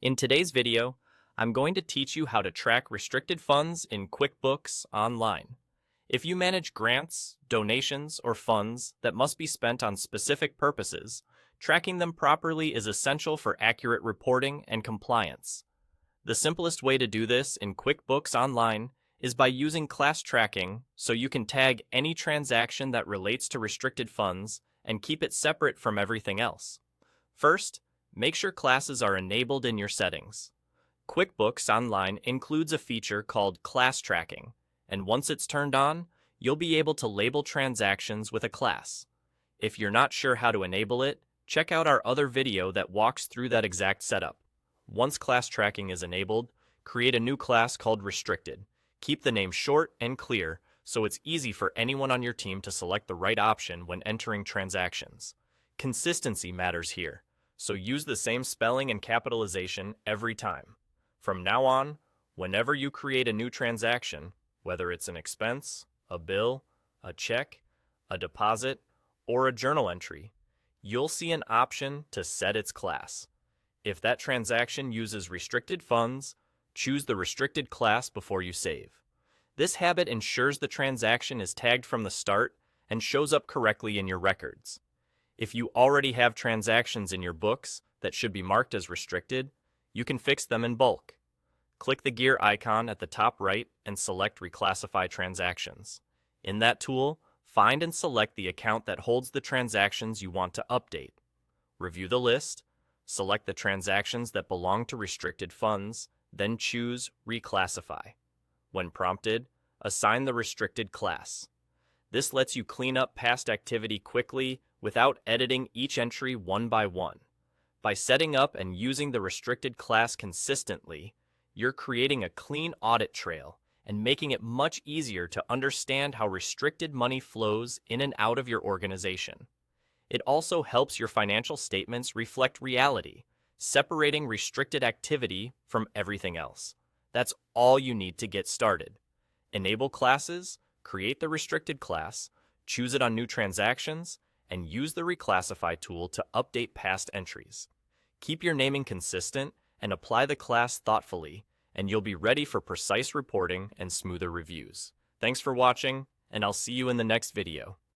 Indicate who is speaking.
Speaker 1: In today's video, I'm going to teach you how to track restricted funds in QuickBooks Online. If you manage grants, donations, or funds that must be spent on specific purposes, tracking them properly is essential for accurate reporting and compliance. The simplest way to do this in QuickBooks Online is by using class tracking so you can tag any transaction that relates to restricted funds and keep it separate from everything else. First, make sure classes are enabled in your settings. QuickBooks Online includes a feature called class tracking, and once it's turned on, you'll be able to label transactions with a class. If you're not sure how to enable it, check out our other video that walks through that exact setup. Once class tracking is enabled, create a new class called Restricted. Keep the name short and clear so it's easy for anyone on your team to select the right option when entering transactions. Consistency matters here, so use the same spelling and capitalization every time. From now on, whenever you create a new transaction, whether it's an expense, a bill, a check, a deposit, or a journal entry, you'll see an option to set its class. If that transaction uses restricted funds, choose the restricted class before you save. This habit ensures the transaction is tagged from the start and shows up correctly in your records. If you already have transactions in your books that should be marked as restricted, you can fix them in bulk. Click the gear icon at the top right and select Reclassify Transactions. In that tool, find and select the account that holds the transactions you want to update. Review the list, select the transactions that belong to restricted funds, then choose Reclassify. When prompted, assign the restricted class. This lets you clean up past activity quickly without editing each entry one by one. By setting up and using the restricted class consistently, you're creating a clean audit trail and making it much easier to understand how restricted money flows in and out of your organization. It also helps your financial statements reflect reality, separating restricted activity from everything else. That's all you need to get started. Enable classes, create the restricted class, choose it on new transactions, and use the Reclassify tool to update past entries. Keep your naming consistent and apply the class thoughtfully, and you'll be ready for precise reporting and smoother reviews. Thanks for watching, and I'll see you in the next video.